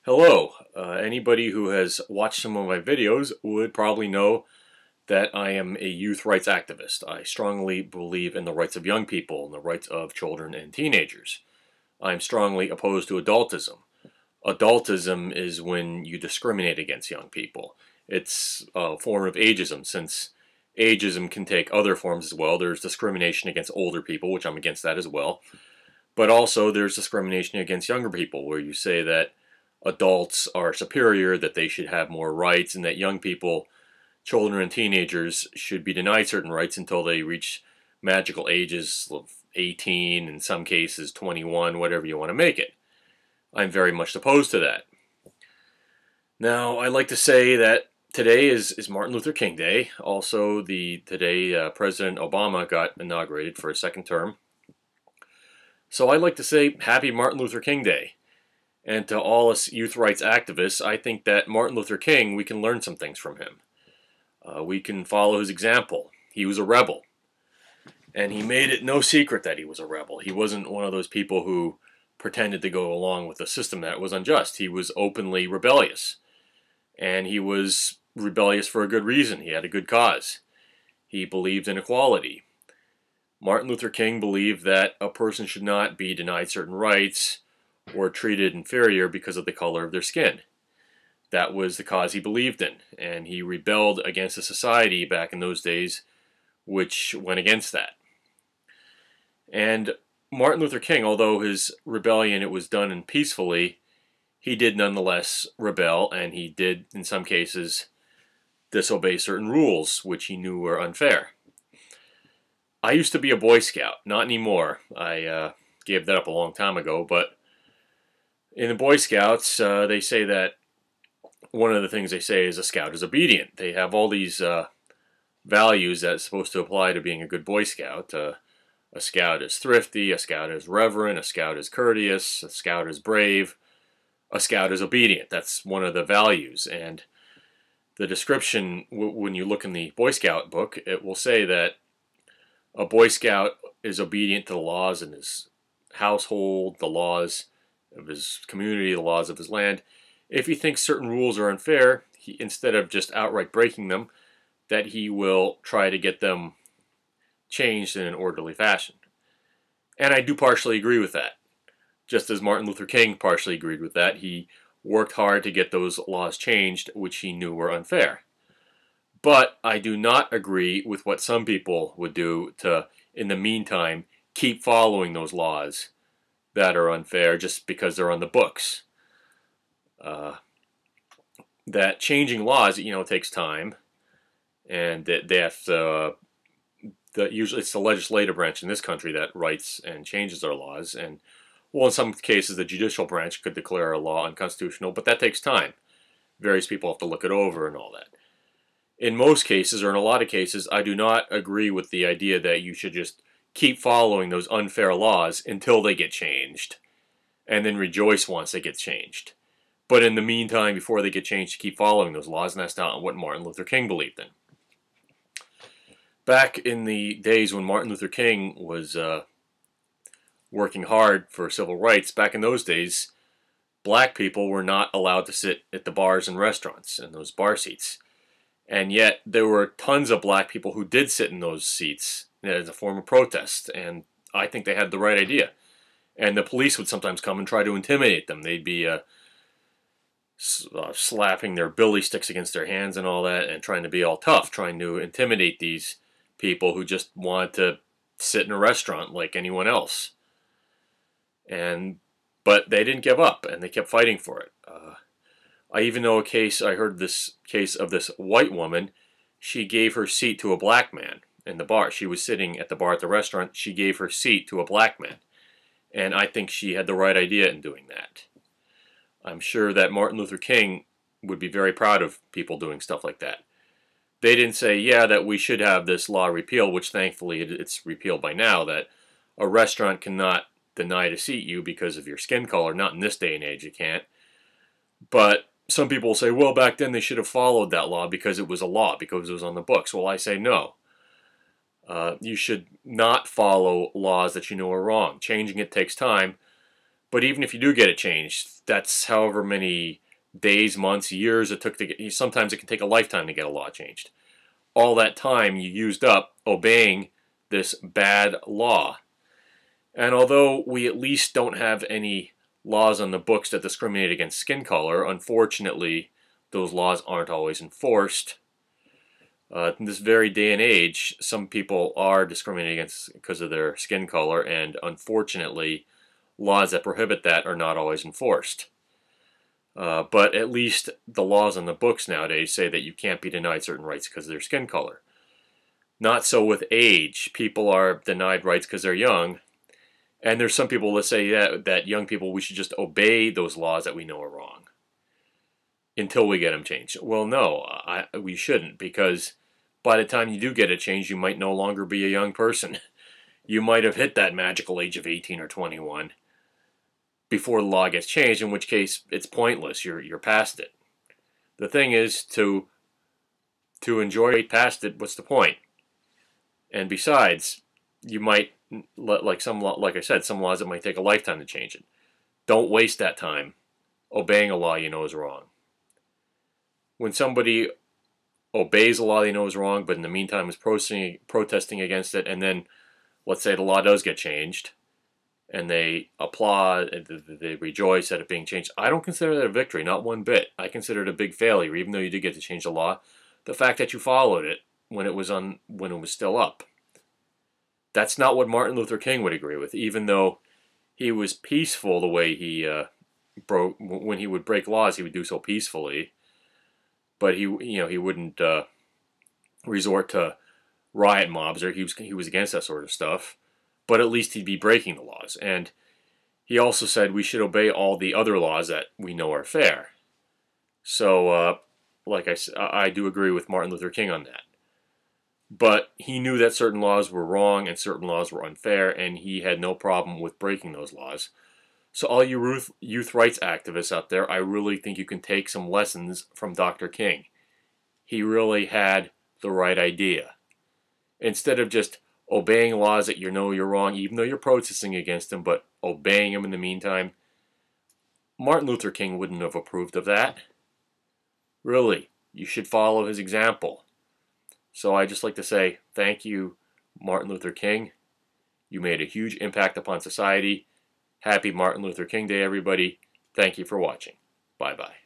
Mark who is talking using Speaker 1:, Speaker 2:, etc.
Speaker 1: Hello. Anybody who has watched some of my videos would probably know that I am a youth rights activist. I strongly believe in the rights of young people and the rights of children and teenagers. I'm strongly opposed to adultism. Adultism is when you discriminate against young people. It's a form of ageism, since ageism can take other forms as well. There's discrimination against older people, which I'm against that as well. But also there's discrimination against younger people, where you say that adults are superior, that they should have more rights, and that young people, children and teenagers, should be denied certain rights until they reach magical ages of 18, in some cases 21, whatever you want to make it. I'm very much opposed to that. Now, I'd like to say that today is Martin Luther King Day. Also, today President Obama got inaugurated for a second term. So I'd like to say Happy Martin Luther King Day. And to all us youth rights activists, I think that Martin Luther King, we can learn some things from him. We can follow his example. He was a rebel. And he made it no secret that he was a rebel. He wasn't one of those people who pretended to go along with a system that was unjust. He was openly rebellious. And he was rebellious for a good reason. He had a good cause. He believed in equality. Martin Luther King believed that a person should not be denied certain rights or treated inferior because of the color of their skin. That was the cause he believed in, and he rebelled against a society back in those days which went against that. And Martin Luther King, although his rebellion, it was done peacefully, he did nonetheless rebel, and he did, in some cases, disobey certain rules which he knew were unfair. I used to be a Boy Scout, not anymore. I gave that up a long time ago, but in the Boy Scouts, they say that one of the things they say is a scout is obedient. They have all these values that's supposed to apply to being a good Boy Scout. A scout is thrifty, a scout is reverent, a scout is courteous, a scout is brave, a scout is obedient. That's one of the values. And the description, when you look in the Boy Scout book, it will say that a Boy Scout is obedient to the laws in his household, the laws of his community, the laws of his land. If he thinks certain rules are unfair, instead of just outright breaking them, that he will try to get them changed in an orderly fashion. And I do partially agree with that. Just as Martin Luther King partially agreed with that, he worked hard to get those laws changed which he knew were unfair. But I do not agree with what some people would do to, in the meantime, keep following those laws that are unfair just because they're on the books. That changing laws, takes time, and they have to. Usually, it's the legislative branch in this country that writes and changes our laws, and well, in some cases, the judicial branch could declare a law unconstitutional, but that takes time. Various people have to look it over and all that. In most cases, or in a lot of cases, I do not agree with the idea that you should just keep following those unfair laws until they get changed, and then rejoice once they get changed. But in the meantime, before they get changed, keep following those laws, and that's not what Martin Luther King believed in. Back in the days when Martin Luther King was working hard for civil rights, back in those days, black people were not allowed to sit at the bars and restaurants, in those bar seats. And yet, there were tons of black people who did sit in those seats as a form of protest, and I think they had the right idea. And the police would sometimes come and try to intimidate them. They'd be slapping their billy sticks against their hands and all that, and trying to be all tough, trying to intimidate these people who just wanted to sit in a restaurant like anyone else. But they didn't give up, and they kept fighting for it. I even know I heard this case of this white woman. She gave her seat to a black man in the bar. She was sitting at the bar at the restaurant. She gave her seat to a black man. And I think she had the right idea in doing that. I'm sure that Martin Luther King would be very proud of people doing stuff like that. They didn't say, yeah, that we should have this law repealed, which thankfully it's repealed by now, that a restaurant cannot deny to seat you because of your skin color. Not in this day and age, you can't. But some people will say, well, back then they should have followed that law because it was a law, because it was on the books. Well, I say no. You should not follow laws that you know are wrong. Changing it takes time, But even if you do get it changed, that's however many days, months, years it took to get. Sometimes it can take a lifetime to get a law changed. All that time you used up obeying this bad law. And although we at least don't have any laws on the books that discriminate against skin color, unfortunately, those laws aren't always enforced. In this very day and age, some people are discriminated against because of their skin color, and unfortunately, laws that prohibit that are not always enforced. But at least the laws on the books nowadays say that you can't be denied certain rights because of their skin color. Not so with age. People are denied rights because they're young. And there's some people that say that young people, we should just obey those laws that we know are wrong until we get them changed. Well, no, we shouldn't, because by the time you do get it changed, you might no longer be a young person. You might have hit that magical age of 18 or 21 before the law gets changed, in which case it's pointless. You're past it. The thing is to enjoy past it. What's the point? And besides, you might, like I said, some laws, it might take a lifetime to change it. Don't waste that time obeying a law you know is wrong. When somebody obeys a law they know is wrong, but in the meantime is protesting against it, and then let's say the law does get changed, and they applaud, and they rejoice at it being changed, I don't consider that a victory, not one bit. I consider it a big failure, even though you did get to change the law. The fact that you followed it when it was still up. That's not what Martin Luther King would agree with, even though he was peaceful the way he when he would break laws, he would do so peacefully. But he wouldn't resort to riot mobs, or he was against that sort of stuff. But at least he'd be breaking the laws. And he also said we should obey all the other laws that we know are fair. So, like I do agree with Martin Luther King on that. But he knew that certain laws were wrong and certain laws were unfair, and he had no problem with breaking those laws. So all you youth rights activists out there, I really think you can take some lessons from Dr. King. He really had the right idea. Instead of just obeying laws that you know you're wrong, even though you're protesting against them, but obeying them in the meantime, Martin Luther King wouldn't have approved of that. Really, you should follow his example. So I just like to say thank you, Martin Luther King. You made a huge impact upon society. Happy Martin Luther King Day, everybody. Thank you for watching. Bye-bye.